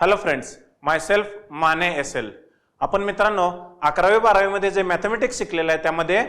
Hello friends, myself Mane SL. आपण मित्रांनो 11वी-12वी मध्ये जे मॅथमॅटिक्स शिकलेलं आहे त्यामध्ये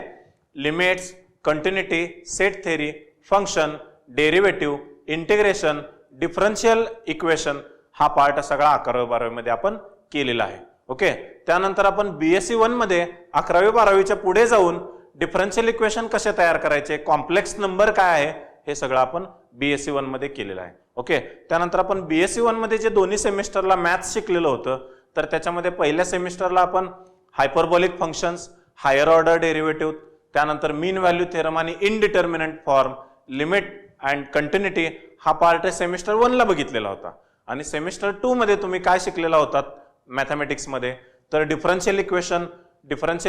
limits, continuity, set theory, function, derivative, integration, differential equation हा पार्ट सगळा 11वी-12वी मध्ये आपण केलेला आहे. ओके, त्यानंतर आपण बीएससी 1 मध्ये 11वी-12वीच्या पुढे जाऊन डिफरन्शियल इक्वेशन कसे तयार करायचे, कॉम्प्लेक्स नंबर काय आहे हे सगळं आपण बीएससी 1 मध्ये केलेलं आहे. ओके, त्यानंतर आपण बीएससी 1 मध्ये जे दोन्ही सेमिस्टरला मॅथ्स शिकलेलं होतं तर त्याच्यामध्ये पहिल्या सेमिस्टरला आपण hyperbolic functions, higher order derivative, त्यानंतर मीन व्हॅल्यू थेरम आणि indeterminate form, limit and continuity हा पार्ट सेमिस्टर 1 ला बघितलेला होता. आणि सेमिस्टर 2 मध्ये तुम्ही काय शिकलेला होता मॅथमॅटिक्स मध्ये, तर differential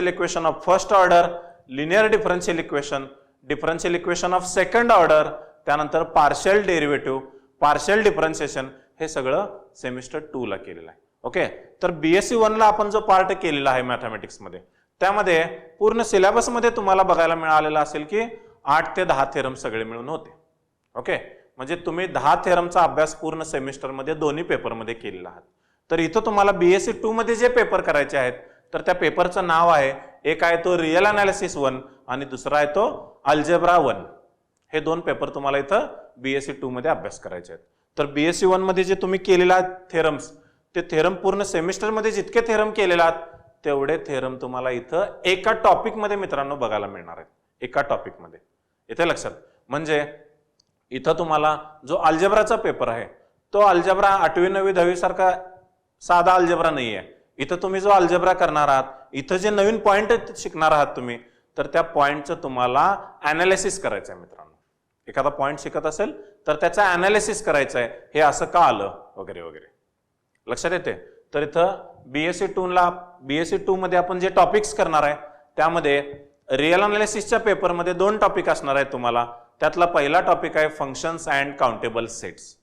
equation of first order, linear differential equation of second order, त्यानंतर पार्शियल डेरिव्हेटिव्ह, पार्शियल डिफरन्शिएशन हे सगळं सेमिस्टर 2 ला केलेलं आहे. ओके, तर बीएससी 1 ला आपण जो पार्ट केलेला आहे मॅथमॅटिक्स मध्ये त्यामध्ये पूर्ण सिलेबस मध्ये तुम्हाला बघायला मिळालेला असेल की 8 ते 10 थेरम सगळे मिळून होते. ओके, म्हणजे तुम्ही 10 थेरमचा अभ्यास पूर्ण सेमिस्टर मध्ये दोन्ही पेपर मध्ये केलेला आहात. तर इथं तुम्हाला बीएससी 2 मध्ये जे पेपर करायचे आहेत तर त्या पेपरचं नाव आहे, एक आहे तो रियल अनालिसिस 1 आणि दुसरा आहे तो अल्जेब्रा 1. हे दोन पेपर तुम्हाला इथं बीएससी 2 मध्ये अभ्यास करायचे आहेत. तर बीएससी 1 मध्ये जे तुम्ही केलेला थेरम्स ते थेरम पूर्ण सेमिस्टर मध्ये जितके थेरम केलेला तेवढे थेरम तुम्हाला इथं एका टॉपिक मध्ये मित्रांनो बघायला मिळणार आहेत. एका टॉपिक मध्ये इथे लक्षात, म्हणजे इथं तुम्हाला जो अल्जेब्राचा पेपर आहे तो अल्जेब्रा 8वी 9वी 10वी सारखा साधा अल्जेब्रा नाहीये. इथं तुम्ही जो अल्जेब्रा करणार आहात, इथं जे नवीन पॉइंट शिकणार आहात तुम्ही, तर त्या पॉइंटचं तुम्हाला अनालिसिस करायचं आहे मित्रांनो. एखादा पॉइंट शिकत असेल तर त्याचा अनालिसिस करायचं आहे, हे असं का आलं वगैरे वगैरे लक्षात येते. तर इथं बीएससी 2 मध्ये आपण जे टॉपिक्स करणार आहे त्यामध्ये रियल अनालिसिसच्या पेपरमध्ये 2 टॉपिक असणार आहेत तुम्हाला. त्यातला पहिला टॉपिक आहे फंक्शन्स अँड काउंटेबल सेट्स,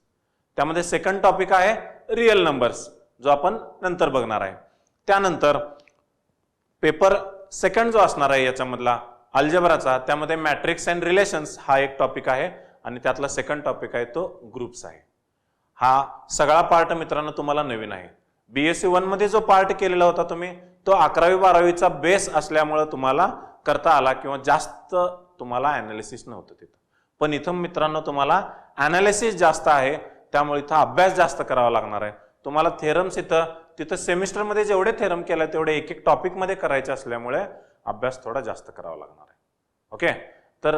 त्यामध्ये सेकंड टॉपिक आहे रियल नंबर्स जो आपण नंतर बघणार आहे. त्यानंतर पेपर सेकंड जो असणार आहे याच्यामधला अल्जेब्राचा, त्यामध्ये मॅट्रिक्स अँड रिलेशन्स हा एक टॉपिक आहे आणि त्यातला सेकंड टॉपिक आहे तो ग्रुप्स आहे. हा सगळा पार्ट मित्रांनो तुम्हाला नवीन आहे. बीएससी 1 मध्ये जो पार्ट केलेला होता तुम्ही तो 11वी-12वीचा बेस असल्यामुळे तुम्हाला करता आला किंवा जास्त तुम्हाला अनालिसिस नव्हतं तिथं. पण इथं मित्रांनो तुम्हाला अनालिसिस जास्त आहे, त्यामुळे इथं अभ्यास जास्त करावा लागणार आहे तुम्हाला. थेरम्स तिथं सेमिस्टरमध्ये जेवढे थेरम केले तेवढे एक एक टॉपिक मध्ये करायचे असल्यामुळे अभ्यास थोडा जास्त करावा लागणार आहे. ओके, तर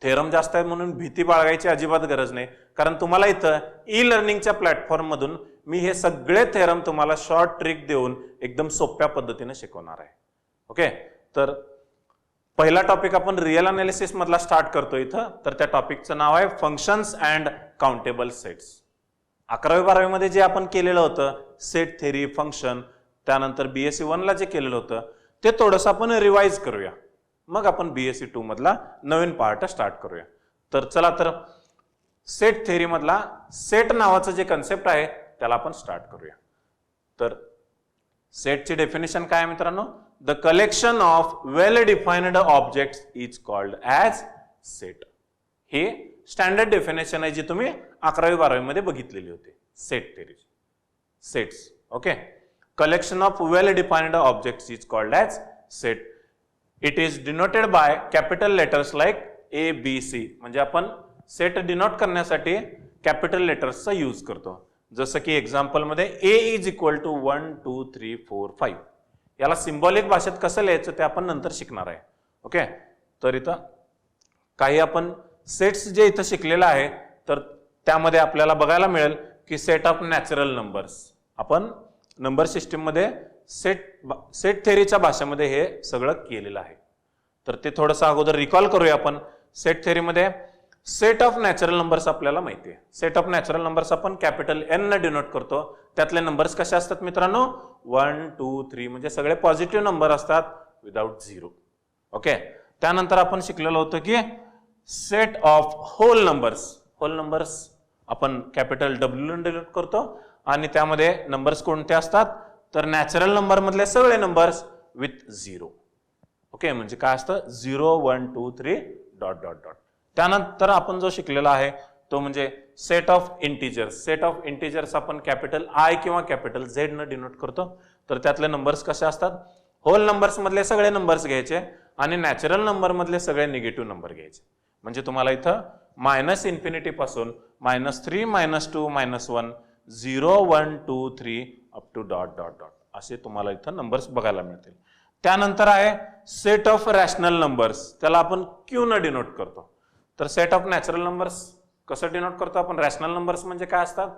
थेरम जास्त आहे म्हणून भीती बाळगायची अजिबात गरज नाही, कारण तुम्हाला इथं ई लर्निंगच्या प्लॅटफॉर्म मधून मी हे सगळे थेरम तुम्हाला शॉर्ट ट्रिक देऊन एकदम सोप्या पद्धतीने शिकवणार आहे. ओके, तर पहिला टॉपिक आपण रियल अनालिसिस मधला स्टार्ट करतो इथं. तर त्या टॉपिकचं नाव आहे फंक्शन्स अँड काउंटेबल सेट्स. 11वी-12वी मध्ये जे आपण केलेलं होतं सेट थेरी, फंक्शन, त्यानंतर बीएससी 1 ला जे केलेलं होतं ते थोडंसं आपण रिवाइज करूया, मग आपण बीएससी 2 मधला नवीन पार्ट स्टार्ट करूया. तर चला, तर सेट थेरी मधला सेट नावाचं जे कन्सेप्ट आहे त्याला आपण स्टार्ट करूया. तर सेटची डेफिनेशन काय आहे मित्रांनो, the collection of well defined objects is called as set. ही स्टँडर्ड डेफिनेशन आहे जी तुम्ही 11वी-12वी मध्ये बघितलेली होती set theory. Sets, okay, collection of well defined objects is called as set. It is denoted by capital letters like A B C. म्हणजे आपण सेट डिनोट करण्यासाठी कॅपिटल लेटर्सचा यूज करतो. जसं की एक्झाम्पल मध्ये ए इज इक्वल टू 1 2 3 4 5. याला symbolic भाषेत कसं लिहायचं ते आपण नंतर शिकणार आहे. ओके, तर इथं काही आपण सेट्स जे इथं शिकलेलं आहे तर त्यामध्ये आपल्याला बघायला मिळेल की सेट ऑफ नॅचरल नंबर्स. आपण नंबर सिस्टीम मध्ये सेट थेरीच्या भाषेमध्ये हे सगळं केलेलं आहे. तर ते थोडंसं अगोदर रिकॉल करूया आपण. सेट थेरीमध्ये सेट ऑफ नॅचरल नंबर्स आपल्याला माहिती आहे. सेट ऑफ नॅचरल नंबर्स आपण कॅपिटल एन न डिनोट करतो. त्यातले नंबर्स कसे असतात मित्रांनो, 1 2 3 म्हणजे सगळे पॉझिटिव्ह नंबर असतात विदाउट 0. ओके, त्यानंतर आपण शिकलेलो होतो की सेट ऑफ होल नंबर्स आपण कॅपिटल डब्ल्यू न डिनोट करतो आणि त्यामध्ये नंबर्स कोणते असतात तर नॅचरल नंबर मधले सगळे नंबर्स विथ 0. ओके, म्हणजे काय असतं 0 1 2 3 डॉट डॉट डॉट. त्यानंतर आपण जो शिकलेला आहे तो म्हणजे set of integers. Set of integers आपण कॅपिटल आय किंवा कॅपिटल झेड न डिनोट करतो. तर त्यातले नंबर्स कसे असतात, होल नंबर्स मधले सगळे नंबर्स घ्यायचे आणि नॅचरल नंबर मधले सगळे निगेटिव्ह नंबर घ्यायचे. म्हणजे तुम्हाला इथं -∞ पासून -3 -2 -1 0 1 2 3 up to dot dot dot असे तुम्हाला इथं नंबर्स बघायला मिळतील. त्यानंतर आहे सेट ऑफ रॅशनल नंबर्स, त्याला आपण क्यू न डिनोट करतो. तर सेट ऑफ नॅचरल नंबर्स कसं डिनोट करतो आपण, रॅशनल नंबर्स म्हणजे काय असतात,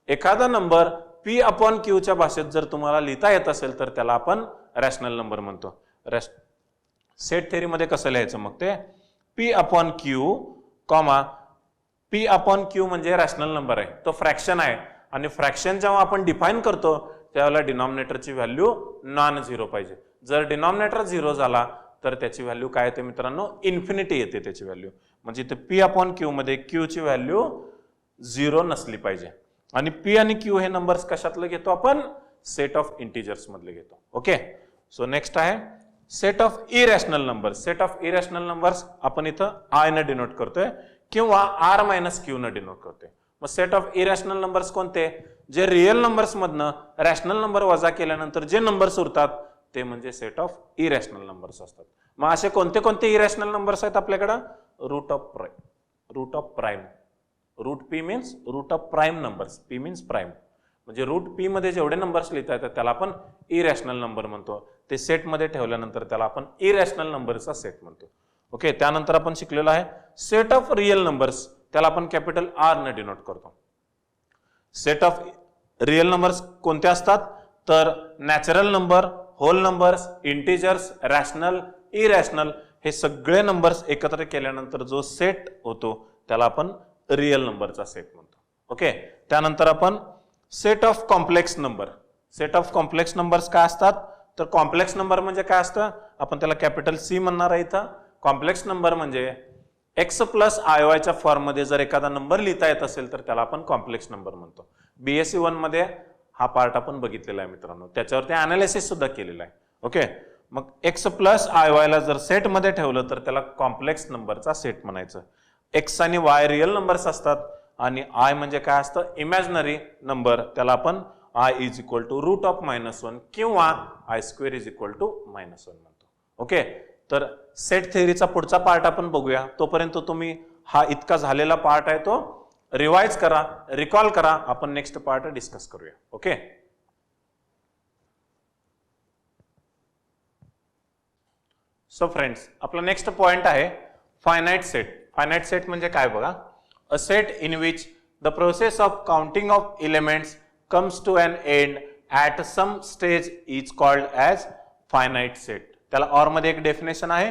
एखादा नंबर पी अपॉन क्यूच्या भाषेत जर तुम्हाला लिहिता येत असेल तर त्याला आपण रॅशनल नंबर म्हणतो. सेट थेअरीमध्ये कसं लिहायचं मग ते, P upon Q comma P upon Q म्हणजे रॅशनल नंबर आहे, तो फ्रॅक्शन आहे आणि फ्रॅक्शन जेव्हा आपण डिफाईन करतो त्यावेळेला डिनॉमिनेटरची व्हॅल्यू नॉन झिरो पाहिजे. जर डिनॉमिनेटर 0 झाला तर त्याची व्हॅल्यू काय येते मित्रांनो, इन्फिनिटी येते त्याची व्हॅल्यू. म्हणजे इथे पी अपॉन क्यू मध्ये क्यू ची व्हॅल्यू 0 नसली पाहिजे. आणि पी आणि क्यू हे नंबर्स कशातलं घेतो आपण, सेट ऑफ इंटिजर्स मधले घेतो. ओके, सो नेक्स्ट आहे set of irrational numbers. Set of irrational numbers आपण इथं आय न डिनोट करतोय किंवा आर मायनस क्यू न डिनोट करतोय. मग सेट ऑफ इरॅशनल नंबर्स कोणते, जे रिअल नंबर्स मधनं रॅशनल नंबर वजा केल्यानंतर जे नंबर्स उरतात ते म्हणजे सेट ऑफ इरॅशनल नंबर्स असतात. मग असे कोणते कोणते इरॅशनल नंबर्स आहेत आपल्याकडं, root of prime. Root P means root of prime numbers, P means prime. म्हणजे रूट पी मध्ये जेवढे नंबर्स लिहिता येतात त्याला आपण इरॅशनल नंबर म्हणतो. ते सेट मध्ये ठेवल्यानंतर त्याला आपण इरॅशनल नंबरचा सेट म्हणतो. ओके, त्यानंतर आपण शिकलेलो आहे सेट ऑफ रिअल नंबर्स, त्याला आपण कॅपिटल आर न डिनोट करतो. सेट ऑफ रिअल नंबर्स कोणते असतात, तर natural number, whole numbers, integers, rational, irrational हे सगळे नंबर्स एकत्र केल्यानंतर जो सेट होतो त्याला आपण रिअल नंबरचा सेट म्हणतो. ओके, त्यानंतर आपण set of complex number. Set of complex numbers काय असतात, तर कॉम्प्लेक्स नंबर म्हणजे काय असतं, आपण त्याला कॅपिटल सी म्हणणार आहे इथं. कॉम्प्लेक्स नंबर म्हणजे एक्स प्लस आय वायच्या फॉर्म मध्ये जर एखादा नंबर लिहिता येत असेल तर त्याला आपण कॉम्प्लेक्स नंबर म्हणतो. BSc 1 मध्ये हा पार्ट आपण बघितलेला आहे मित्रांनो, त्याच्यावरती अनालिसिस सुद्धा केलेला आहे. ओके, मग एक्स प्लस आय वायला जर सेट मध्ये ठेवलं तर त्याला कॉम्प्लेक्स नंबरचा सेट म्हणायचं. एक्स आणि वाय रिअल नंबर्स असतात आणि आय म्हणजे काय असतं, इमॅजिनरी नंबर, त्याला आपण I is equal to root of -1 किंवा I square is equal to -1 म्हणतो. ओके, तर सेट थेअरीचा पुढचा पार्ट आपण बघूया. तोपर्यंत तुम्ही हा इतका झालेला पार्ट आहे तो रिवाइज करा, रिकॉल करा, आपण नेक्स्ट पार्ट डिस्कस करूया. ओके, सो फ्रेंड्स आपला नेक्स्ट पॉइंट आहे फायनाइट सेट. फायनाइट सेट म्हणजे काय बघा, a set in which the process of counting of elements comes to an end at some stage is called as finite set. त्याला or मध्ये एक definition आहे,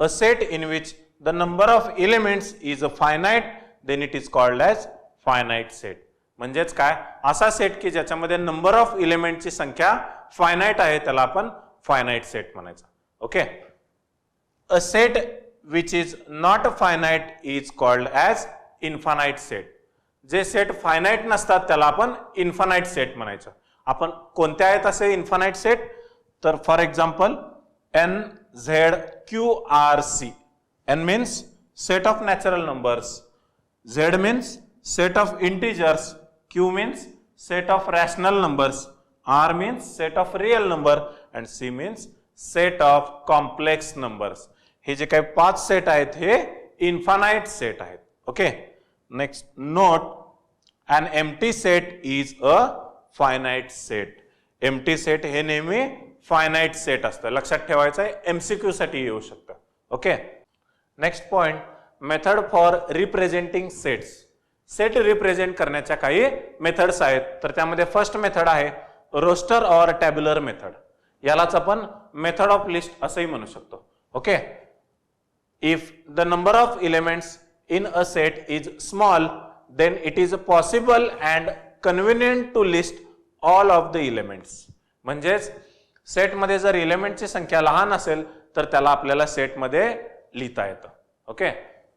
a set in which the number of elements is a finite then it is called as finite set. म्हणजेच काय, असा set की ज्याच्यामध्ये number of एलिमेंटची संख्या फायनाइट आहे त्याला आपण फायनाइट सेट म्हणायचं. Okay, a set which is not finite is called as infinite set. जे सेट फायनाइट नसतात त्याला आपण इन्फानाइट सेट म्हणायचं. आपण कोणते आहेत असे इन्फानाइट सेट, तर for example N Z Q R C. N means set of natural numbers, Z means set of integers, Q means set of rational numbers, R means set of real number and C means set of complex numbers. हे जे काही 5 set आहेत हे infinite set आहेत. Okay, next note, an empty set is a finite set. Empty set हे नेहमी finite set असतं, लक्षात ठेवायचं आहे, MCQ साठी येऊ शकतं. Okay, next point, method for representing sets. Set represent करण्याच्या काही मेथड्स आहेत. तर त्यामध्ये फर्स्ट मेथड आहे रोस्टर ऑर टॅब्युलर मेथड. यालाच आपण मेथड ऑफ लिस्ट असंही म्हणू शकतो. Okay, if the number of elements in a set is small then it is possible and convenient to list all of the elements. म्हणजेच सेटमध्ये जर एलिमेंटची संख्या लहान असेल तर त्याला आपल्याला सेटमध्ये लिहिता येतं. Okay,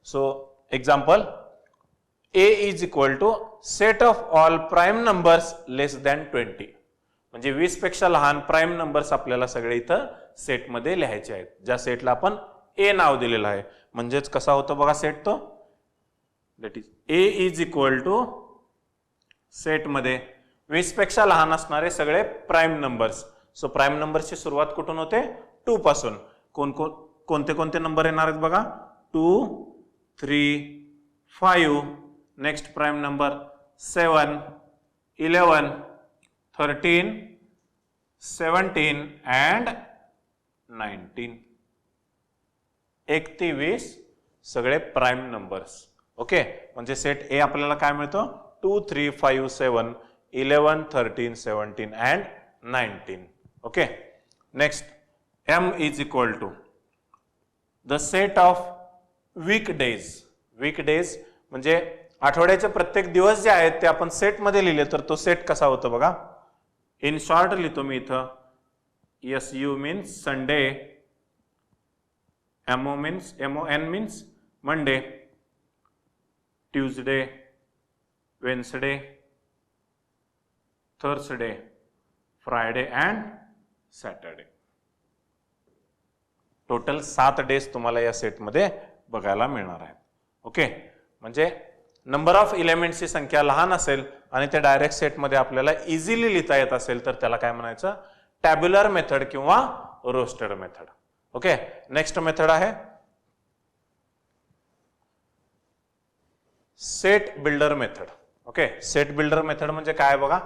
so example, A is equal to set of all prime numbers less than 20. म्हणजे 20 पेक्षा लहान प्राइम नंबर्स आपल्याला सगळे इथं सेटमध्ये लिहायचे आहेत, ज्या सेटला आपण A नाव दिलेलं आहे. म्हणजेच कसा होतो बघा सेट, तो that is A is equal to सेटमध्ये 20 पेक्षा लहान असणारे सगळे प्राईम नंबर्स. सो प्राईम नंबरची सुरुवात कुठून होते? 2 पासून. कोणते कोणते नंबर येणार आहेत बघा? 2, 3, 5. Next prime number 7, 11, 13, 17 and 19. 1 ते 20 सगळे प्राईम नंबर्स. ओके, म्हणजे सेट ए आपल्याला काय मिळतो? 2, 3, 5, 7, 11, 13, 17 and 19. Okay, next M is equal to the set of weekdays. weekdays म्हणजे आठवड्याचे प्रत्येक दिवस जे आहेत ते आपण सेट मध्ये लिहिले तर तो सेट कसा होतो बघा. इन शॉर्ट लिहितो मी इथं. SU means Sunday, MON means Monday, Tuesday, Wednesday, Thursday, Friday and Saturday. Total 7 days तुम्हाला या सेटमध्ये बघायला मिळणार आहेत. ओके, म्हणजे नंबर ऑफ एलिमेंट्सची संख्या लहान असेल आणि ते डायरेक्ट सेटमध्ये आपल्याला इझिली लिहिता येत असेल तर त्याला काय म्हणायचं? टॅब्युलर मेथड किंवा roster method. Okay, next method आहे set builder method. Okay, set builder method म्हणजे काय बघा.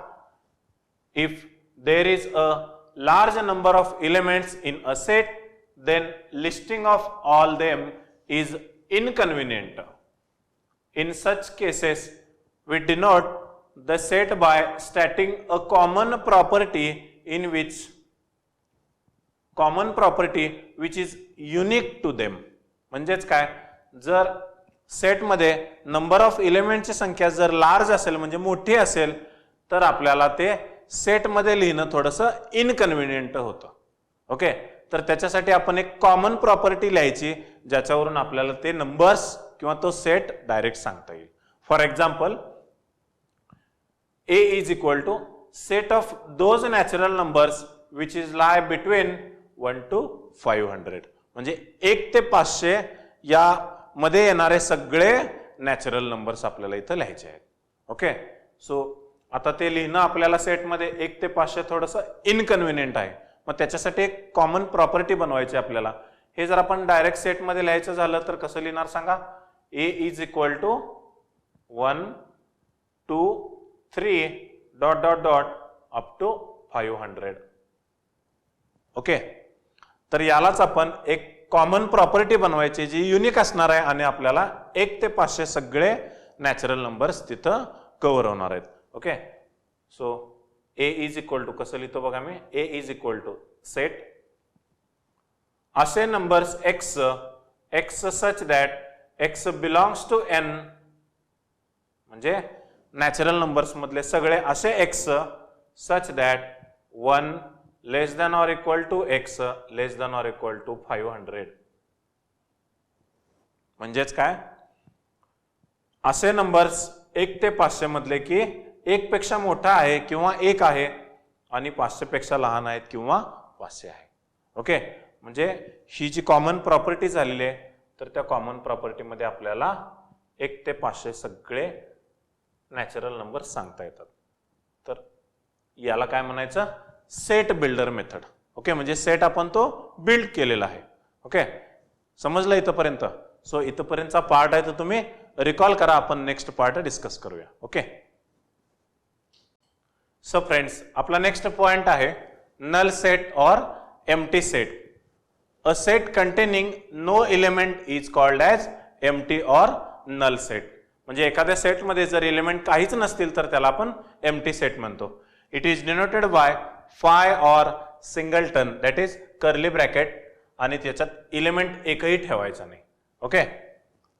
If there is a large number of elements in a set, then listing of all them is inconvenient. In such cases, we denote the set by stating a common property which is unique to them. म्हणजेच काय, जर सेटमध्ये number of एलिमेंटची संख्या जर large असेल म्हणजे मोठी असेल तर आपल्याला ते सेटमध्ये लिहिणं थोडंसं इनकन्व्हिनियंट होतं. ओके, तर त्याच्यासाठी आपण एक कॉमन प्रॉपर्टी लिहायची ज्याच्यावरून आपल्याला ते नंबर्स किंवा तो सेट डायरेक्ट सांगता येईल. For example, A is equal to set of those natural numbers which is lie between 1 to 500. म्हणजे 1 ते 500 या मध्ये येणारे सगळे नॅचरल नंबर्स आपल्याला इथं लिहायचे आहेत. ओके, सो आता ते लिहिणं आपल्याला सेटमध्ये 1 ते 500 थोडंसं इनकन्व्हिनियंट आहे. मग त्याच्यासाठी एक कॉमन प्रॉपर्टी बनवायची आपल्याला. हे जर आपण डायरेक्ट सेटमध्ये लिहायचं झालं तर कसं लिहिणार सांगा. A is equal to 1, 2, 3 dot dot dot up to 500. Okay, तर यालाच आपण एक कॉमन प्रॉपर्टी बनवायची जी युनिक असणार आहे आणि आपल्याला 1 ते 500 सगळे नॅचरल नंबर्स तिथं कव्हर होणार आहेत. Okay, so A is equal to कसं लिहितो बघा मी. A is equal to set असे numbers X such that X belongs to N, म्हणजे नॅचरल नंबर्स मधले सगळे असे X such that 1 less than or equal to X less than or equal to 500. म्हणजेच काय, असे नंबर्स 1 ते 500 मधले की 1 पेक्षा मोठा आहे किंवा 1 आहे आणि 500 पेक्षा लहान आहेत किंवा 500 आहे. ओके, म्हणजे ही जी कॉमन प्रॉपर्टी झालेली आहे तर त्या कॉमन प्रॉपर्टीमध्ये आपल्याला 1 ते 500 सगळे नॅचरल नंबर सांगता येतात. तर याला काय म्हणायचं? Set builder method. ओके, म्हणजे सेट आपण तो बिल्ड केलेला आहे. ओके, समजलं इथपर्यंत? सो इथपर्यंतचा पार्ट आहे तर तुम्ही रिकॉल करा, आपण नेक्स्ट पार्ट डिस्कस करूया. ओके, सो फ्रेंड्स, आपला नेक्स्ट पॉइंट आहे null set or empty set. A set containing no element is called as empty or null set. म्हणजे एखाद्या सेटमध्ये जर एलिमेंट काहीच नसतील तर त्याला आपण एम्प्टी सेट म्हणतो. It is denoted by phi or singleton, that is curly bracket, आणि त्याच्यात एलिमेंट एकही ठेवायचा नाही. ओके,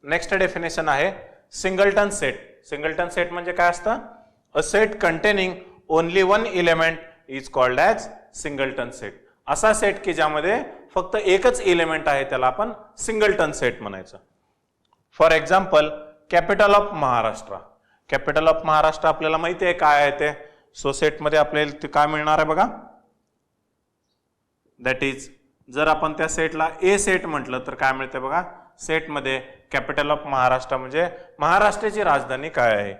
नेक्स्ट डेफिनेशन आहे सिंगलटन सेट. सिंगलटन सेट म्हणजे काय असतं? A set containing only one element is called as singleton set. असा सेट की ज्यामध्ये फक्त एकच एलिमेंट आहे त्याला आपण सिंगलटन सेट म्हणायचं. For example, capital of Maharashtra. Capital of Maharashtra आपल्याला माहिती आहे काय आहे ते. सो सेटमध्ये आपल्याला काय मिळणार आहे बघा. दॅट इज, जर आपण त्या सेटला ए सेट म्हटलं तर काय मिळते बघा. सेटमध्ये कॅपिटल ऑफ महाराष्ट्र म्हणजे महाराष्ट्राची राजधानी काय आहे?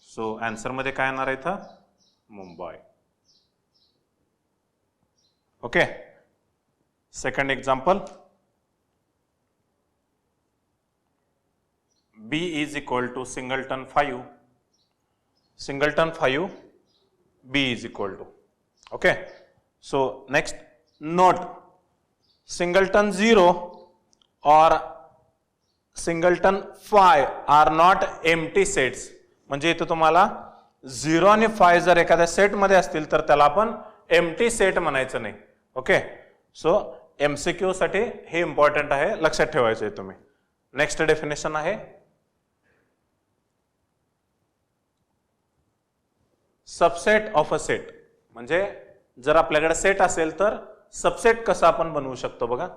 सो आन्सर मध्ये काय येणार आहे इथं? Mumbai. Okay. Second example, B is equal to singleton 5, singleton 5, B is equal to. Okay. So next note, singleton 0 or singleton 5 are not empty sets. म्हणजे इथे तुम्हाला 0 आणि 5 जर एखाद्या सेट मध्ये असतील तर त्याला आपण एम्प्टी सेट म्हणायचं नाही. ओके. सो MCQ साठी हे इम्पॉर्टंट आहे, लक्षात ठेवायचं आहे तुम्ही. नेक्स्ट डेफिनेशन आहे सबसेट ऑफ अ सेट. म्हणजे जर आपल्याकडे सेट असेल तर सबसेट कसा आपण बनवू शकतो बघा.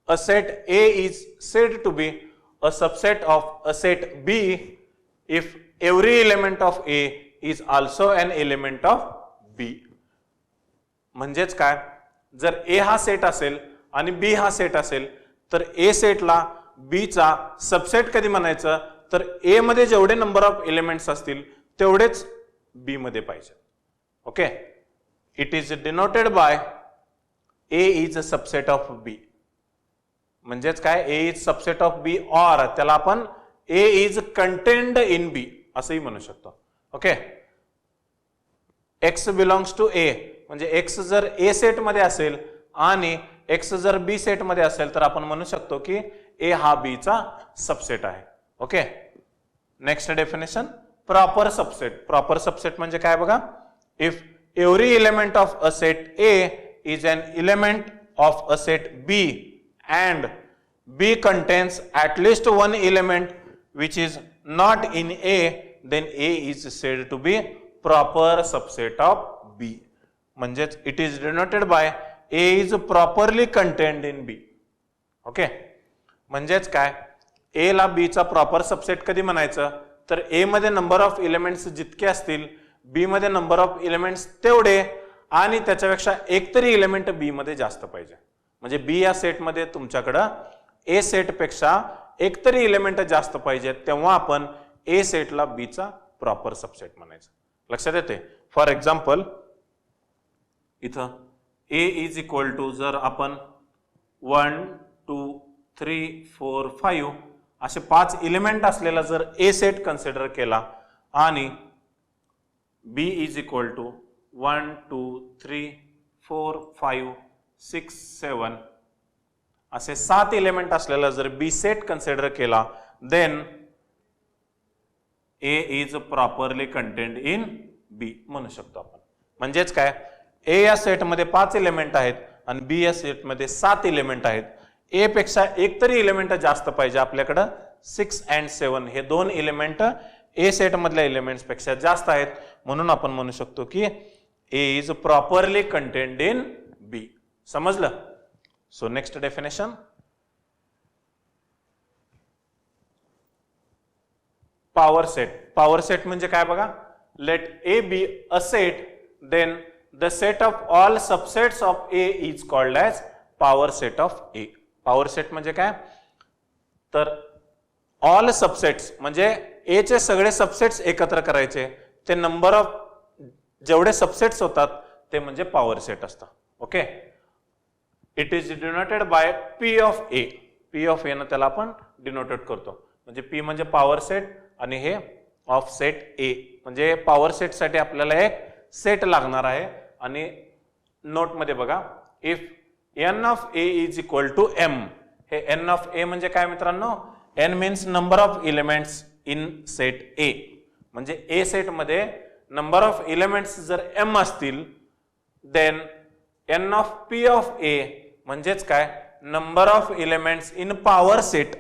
A set A is said to be a subset of a set B if every element of A is also an element of B. म्हणजेच काय, जर A हा सेट असेल आणि B हा सेट असेल तर A सेटला B चा सबसेट कधी म्हणायचं, तर A मध्ये जेवढे नंबर ऑफ एलिमेंट्स असतील तेवढेच B मध्ये पाहिजे. Okay. It is denoted by A is a subset of B. म्हणजेच काय, A is subset of B or त्याला आपण A is contained in B असंही म्हणू शकतो. Okay. X belongs to A म्हणजे X जर A सेट मध्ये असेल आणि X जर B सेट मध्ये असेल तर आपण म्हणू शकतो की A हा B चा सबसेट आहे. Okay. Next definition, proper subset. Proper subset म्हणजे काय बघा, if every element of a set A is an element of a set B and B contains at least one element which is not in A, then A is said to be proper subset of B. म्हणजेच it is denoted by A is properly contained in B. Okay. म्हणजेच काय, A ला B चा proper subset कधी म्हणायचं, तर A मध्ये number of elements जितके असतील B मध्ये नंबर ऑफ एलिमेंट्स तेवढे आणि त्याच्यापेक्षा एक तरी एलिमेंट B मध्ये जास्त पाहिजे. म्हणजे B या सेटमध्ये तुमच्याकडं A सेट पेक्षा एक तरी एलिमेंट जास्त पाहिजे, तेव्हा आपण A सेटला B चा प्रॉपर सबसेट म्हणायचं. लक्षात येते. फॉर एक्झाम्पल इथं A इज इक्वल टू, जर आपण 1 2 3 4 5 असे 5 एलिमेंट असलेला जर A सेट कन्सिडर केला आणि B इज इक्वल टू 1 2 3 4 5 6 7 असे 7 एलिमेंट असलेला जर B सेट कन्सिडर केला, then A is properly contained in B म्हणू शकतो आपण. म्हणजेच काय, A या सेटमध्ये 5 एलिमेंट आहेत आणि B या सेटमध्ये 7 एलिमेंट आहेत. A पेक्षा एक तरी एलिमेंट जास्त पाहिजे आपल्याकडं. 6 and 7 हे दोन एलिमेंट A सेट मधल्या एलिमेंट्स पेक्षा जास्त आहेत, म्हणून आपण म्हणू शकतो की A is properly contained in B. समजलं? So next definition, power set. Power set म्हणजे काय बघा, let A be a set then the set of all subsets of A is called as power set of A. Power set म्हणजे काय, तर all subsets म्हणजे A चे सगळे subsets एकत्र करायचे, ते नंबर ऑफ जेवढे सबसेट्स होतात ते म्हणजे पॉवर सेट असतं. Okay. It is denoted bye P of A. P of A न त्याला आपण डिनोटेड करतो. म्हणजे P म्हणजे पॉवर सेट आणि हे ऑफ सेट A. म्हणजे पॉवर सेट साठी आपल्याला एक सेट लागणार आहे. आणि नोट मध्ये बघा, if n of A is equal to M. हे n ऑफ A म्हणजे काय मित्रांनो, n means number of elements in set A. म्हणजे A सेट मध्ये नंबर ऑफ एलिमेंट्स जर m असतील, then n of P of A म्हणजेच काय, number of elements in power set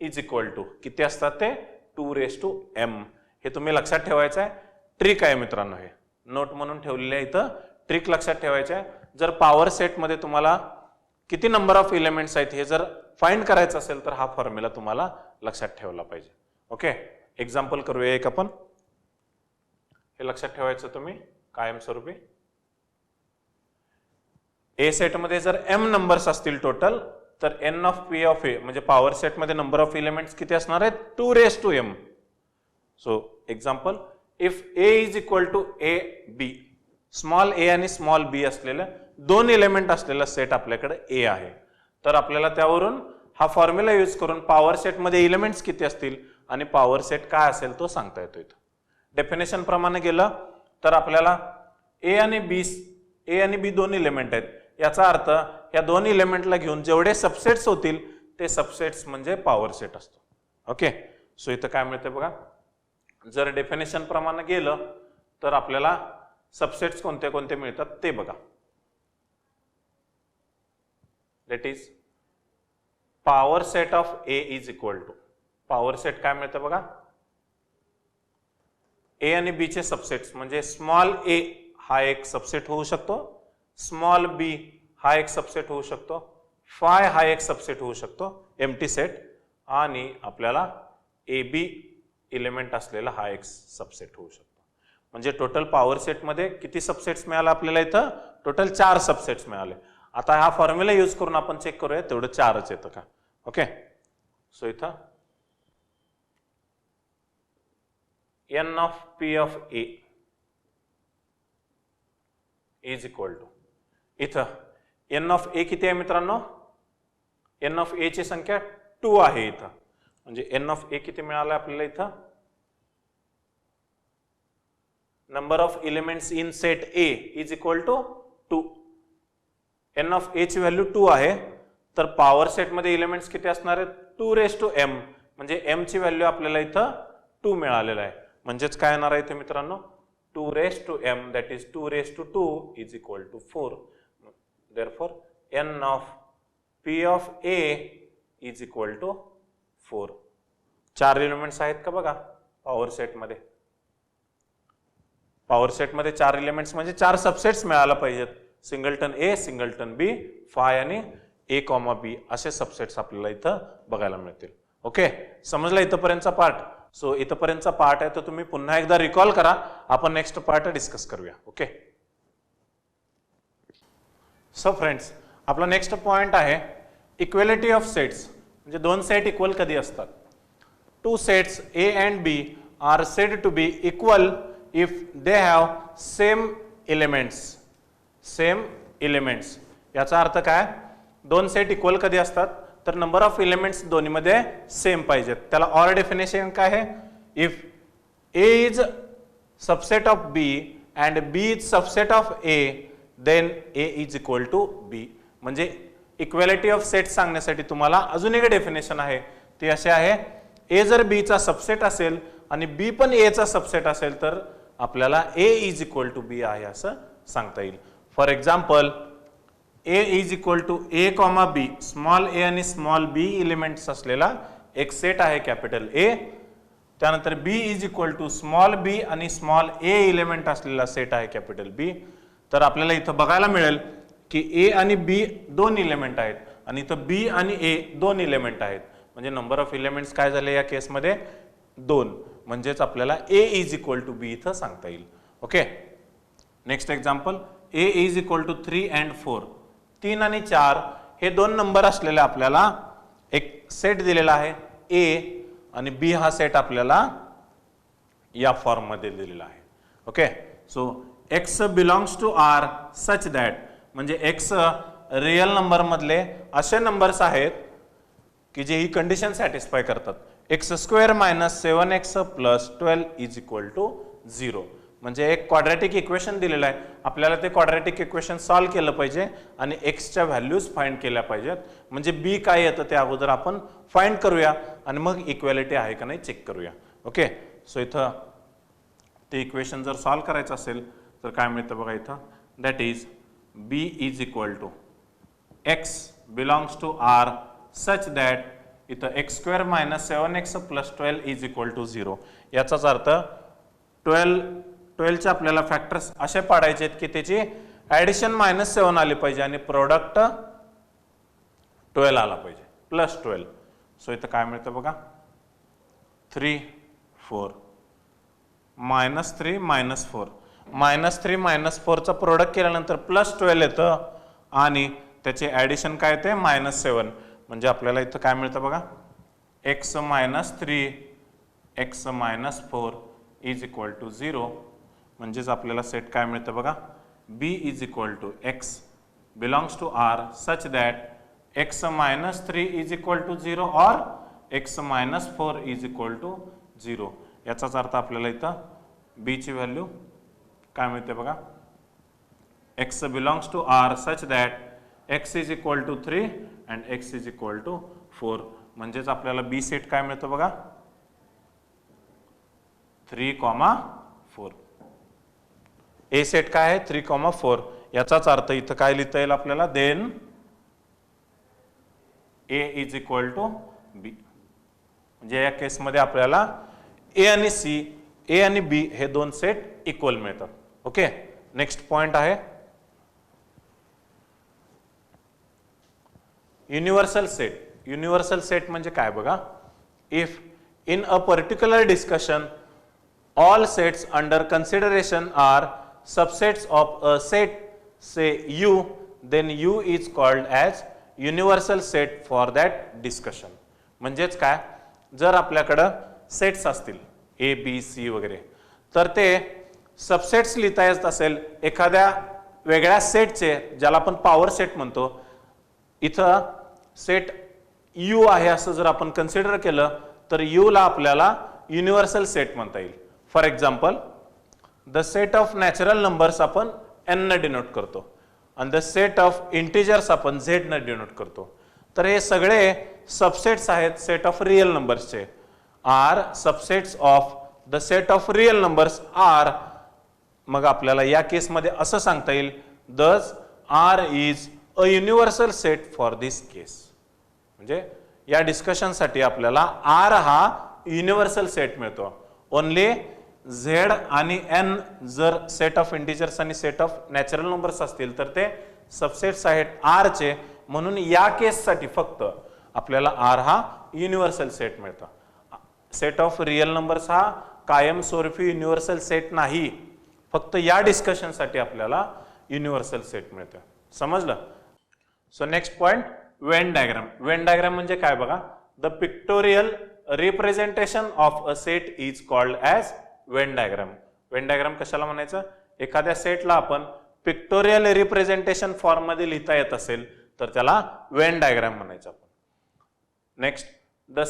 is equal to किती असतात ते 2m. हे तुम्ही लक्षात ठेवायचं आहे. ट्रिक आहे मित्रांनो, हे नोट म्हणून ठेवलेले आहे इथं. ट्रिक लक्षात ठेवायचं आहे. जर पॉवर सेट मध्ये तुम्हाला किती नंबर ऑफ एलिमेंट्स आहेत हे जर फाइंड करायचं असेल तर हा फॉर्म्युला तुम्हाला लक्षात ठेवला पाहिजे. ओके. एक्झाम्पल करूया एक आपण. हे लक्षात ठेवायचं तुम्ही कायमस्वरूपी. A सेट मध्ये जर m नंबर्स असतील टोटल, तर n of p of a म्हणजे पॉवर सेटमध्ये नंबर ऑफ एलिमेंट्स किती असणार आहेत 2m. So example, if a is equal to a b, small a आणि स्मॉल b असलेलं दोन एलिमेंट असलेला सेट आपल्याकडे a आहे. तर आपल्याला त्यावरून हा फॉर्म्युला यूज करून पॉवर सेटमध्ये एलिमेंट्स किती असतील आणि पॉवर सेट काय असेल तो सांगता येतो. इथं डेफिनेशन प्रमाणे गेलं तर आपल्याला ए आणि बी दोन एलिमेंट आहेत. याचा अर्थ या दोन एलिमेंटला घेऊन जेवढे सबसेट्स होतील ते सबसेट्स म्हणजे पॉवर सेट असतो. ओके, सो इथं काय मिळतं बघा, जर डेफिनेशन प्रमाणे गेलं तर आपल्याला सबसेट्स कोणते कोणते मिळतात ते बघा. That is power set of A is equal to, power set काय मिळतं बघा, ए आणि बी चे सबसेट्स म्हणजे स्मॉल ए हा एक सबसेट होऊ शकतो, स्मॉल बी हा एक सबसेट होऊ शकतो, फाय हा एक सबसेट होऊ शकतो एम्प्टी सेट, आणि आपल्याला ए बी एलिमेंट असलेला हा एक सबसेट होऊ शकतो. म्हणजे टोटल पॉवर सेटमध्ये किती सबसेट्स मिळाले आपल्याला, इथं टोटल 4 सबसेट्स मिळाले. आता हा फॉर्म्युला यूज करून आपण चेक करूया तेवढं 4च येतं का. ओके, सो इथं n of p of a is equal to, इथं n ऑफ a किती आहे मित्रांनो, n ऑफ a ची संख्या 2 आहे इथं. म्हणजे n ऑफ a किती मिळालं आपल्याला इथं, number of elements in set a is equal to 2. n of a ची व्हॅल्यू 2 आहे, तर पॉवर सेटमध्ये एलिमेंट्स किती असणार आहेत 2m, म्हणजे m ची व्हॅल्यू आपल्याला इथं 2 मिळालेलं आहे. म्हणजेच काय येणार आहे इथे मित्रांनो 2m, that is 2 is equal to 4. Therefore n of p of a is equal to 4. 4 elements आहेत का बघा पॉवर सेटमध्ये. पॉवर सेटमध्ये 4 एलिमेंट्स म्हणजे 4 सबसेट्स मिळायला पाहिजेत. Singleton A, singleton B, phi आणि a, b असे सबसेट्स आपल्याला इथं बघायला मिळतील. ओके, समजला इथपर्यंतचा पार्ट. सो इथपर्यंतचा पार्ट आहे तर तुम्ही पुन्हा एकदा रिकॉल करा, आपण नेक्स्ट पार्ट डिस्कस करूया. ओके, सो फ्रेंड्स आपला नेक्स्ट पॉइंट आहे इक्वेलिटी ऑफ सेट्स. म्हणजे दोन सेट इक्वल कधी असतात. 2 sets A and B are said to be equal if they have same elements. याचा अर्थ काय, दोन सेट इक्वल कधी असतात तर नंबर ऑफ एलिमेंट्स दोन्हीमध्ये सेम पाहिजेत. त्याला ऑर डेफिनेशन काय आहे, if A is subset of B and B is subset of A then A is equal to B. म्हणजे इक्वेलिटी ऑफ सेट सांगण्यासाठी तुम्हाला अजून एक डेफिनेशन आहे, ती अशी आहे, ए जर बी चा सबसेट असेल आणि बी पण ए चा सबसेट असेल तर आपल्याला A is equal to B आहे असं सांगता येईल. For example, A is equal to A comma B, small A आणि स्मॉल बी एलिमेंट्स असलेला एक सेट आहे कॅपिटल ए. त्यानंतर बी इज इक्वल टू स्मॉल बी आणि स्मॉल ए एलिमेंट असलेला सेट आहे कॅपिटल बी. तर आपल्याला इथं बघायला मिळेल की ए आणि बी दोन एलिमेंट आहेत आणि इथं बी आणि ए दोन एलिमेंट आहेत. म्हणजे नंबर ऑफ एलिमेंट्स काय झाले या केसमध्ये 2. म्हणजेच आपल्याला A is equal to B इथं सांगता येईल. Okay, next example, A is equal to 3 and 4. 3 आणि 4 हे दोन नंबर असलेले आपल्याला एक सेट दिलेला आहे ए, आणि बी हा सेट आपल्याला या फॉर्म मध्ये दिलेला आहे. Okay, so x belongs to R such that, म्हणजे एक्स रिअल नंबर मधले असे नंबर्स आहेत की जे ही कंडिशन सॅटिस्फाय करतात. x² - 7x + 12 is equal to 0. म्हणजे एक क्वाड्रॅटिक इक्वेशन दिलेलं आहे, आपल्याला ते क्वाड्रॅटिक इक्वेशन सॉल्व्ह केलं पाहिजे आणि एक्सच्या व्हॅल्यूज फाइंड केल्या पाहिजेत. म्हणजे बी काय येतं ते अगोदर आपण फाइंड करूया आणि मग इक्वेलिटी आहे का नाही चेक करूया. ओके, सो इथं ते इक्वेशन जर सॉल्व्ह करायचं असेल तर काय मिळतं बघा इथं, that is B is equal to x belongs to R such that इथं x² - 7x + 12 is equal to 0. याचाच अर्थ 12चे आपल्याला फॅक्टर्स असे पाडायचे आहेत की त्याची ऍडिशन -7 आली पाहिजे आणि प्रोडक्ट 12 आला पाहिजे +12. सो इथं काय मिळतं बघा, 3 4 -3 -4 -3 -4 प्रोडक्ट केल्यानंतर +12 येतं आणि त्याचे ऍडिशन काय येते -7. म्हणजे आपल्याला इथं काय मिळतं बघा, x minus 3 x minus 4 is equal to 0. म्हणजेच आपल्याला सेट काय मिळतं बघा, b is equal to x belongs to r such that x minus 3 is equal to 0 और x minus 4 is equal to 0. याचाच अर्थ आपल्याला इथं b ची व्हॅल्यू काय मिळते बघा, x belongs to r such that x is equal to 3 and x is equal to 4. म्हणजेच आपल्याला b सेट काय मिळतं बघा, 3,4. a सेट काय आहे 3,4. याचाच अर्थ इथं काय लिहिता येईल आपल्याला, then a is equal to b. म्हणजे या केसमध्ये आपल्याला a आणि c, a आणि b हे दोन सेट इक्वल मिळतात. ओके, नेक्स्ट पॉइंट आहे युनिव्हर्सल सेट. युनिव्हर्सल सेट म्हणजे काय बघा, if in a particular discussion all sets under consideration are subsets of a set say U, then U is called as universal set for that discussion. म्हणजेच काय, जर आपल्याकडं sets असतील A, B, C वगैरे, तर ते सबसेट्स लिहिता येत असेल एखाद्या वेगळ्या सेटचे, ज्याला आपण पॉवर सेट म्हणतो. इथं सेट U आहे असं जर आपण कन्सिडर केलं तर U ला आपल्याला युनिव्हर्सल सेट म्हणता येईल. For example, the set of natural numbers आपण n ने डिनोट करतो आणि द सेट ऑफ इंटिजर्स आपण z ने डिनोट करतो. तर हे सगळे सबसेट्स आहेत सेट ऑफ रियल नंबर्सचे. R subsets of the set of real numbers R. मग आपल्याला या केसमध्ये असं सांगता येईल, thus R is a universal set for this case. म्हणजे या डिस्कशनसाठी आपल्याला आर हा युनिव्हर्सल सेट मिळतो. ओनली झेड आणि एन जर सेट ऑफ इंटिजर्स आणि सेट ऑफ नॅचरल नंबर्स असतील तर ते सबसेट्स आहेत आर चे. म्हणून या केससाठी फक्त आपल्याला आर हा युनिव्हर्सल सेट मिळतो. सेट ऑफ रियल नंबर्स हा कायमस्वरूपी युनिव्हर्सल सेट नाही, फक्त या डिस्कशनसाठी आपल्याला युनिव्हर्सल सेट मिळतो. समजलं? So next point, Venn diagram. Venn diagram म्हणजे काय बघा, the pictorial representation of a set is called as Venn diagram. Venn diagram कशाला म्हणायचं, एखाद्या सेटला आपण पिक्टोरियल रिप्रेझेंटेशन फॉर्म मध्ये लिहिता येत असेल तर त्याला वेन डायग्राम म्हणायचं आपण. Next, the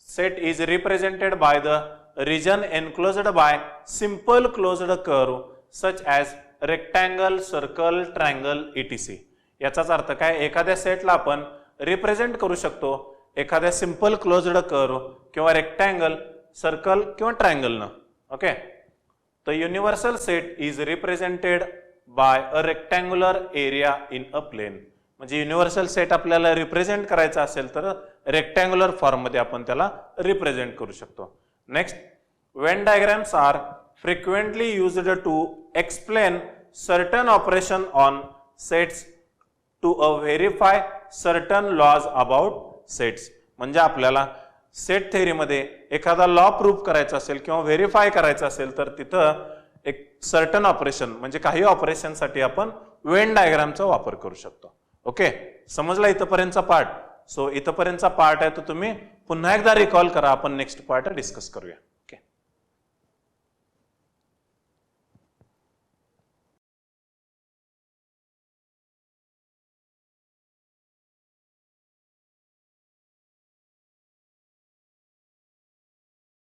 set is represented by the region enclosed bye simple closed curve such as rectangle, circle, triangle etc. याचाच अर्थ काय, एखाद्या सेटला आपण रिप्रेझेंट करू शकतो एखाद्या सिंपल क्लोज्ड कर्व किंवा रेक्टँगल, सर्कल किंवा ट्रायंगल न. Okay, the universal set is represented by a rectangular area in a plane. म्हणजे युनिव्हर्सल सेट आपल्याला रिप्रेझेंट करायचा असेल तर रेक्टँग्युलर फॉर्म मध्ये आपण त्याला रिप्रेझेंट करू शकतो. Next, Venn diagrams are frequently used to explain certain operation on sets to a verify certain laws about sets. म्हणजे आपल्याला सेट थेअरीमध्ये एखादा लॉ प्रूव्ह करायचा असेल किंवा व्हेरीफाय करायचा असेल तर तिथं एक सर्टन ऑपरेशन म्हणजे काही ऑपरेशनसाठी आपण वेन डायग्रामचा वापर करू शकतो. ओके, समजला इथपर्यंतचा पार्ट? सो इथपर्यंतचा पार्ट आहे तो तुम्ही पुन्हा एकदा रिकॉल करा, आपण नेक्स्ट पार्ट डिस्कस करूया.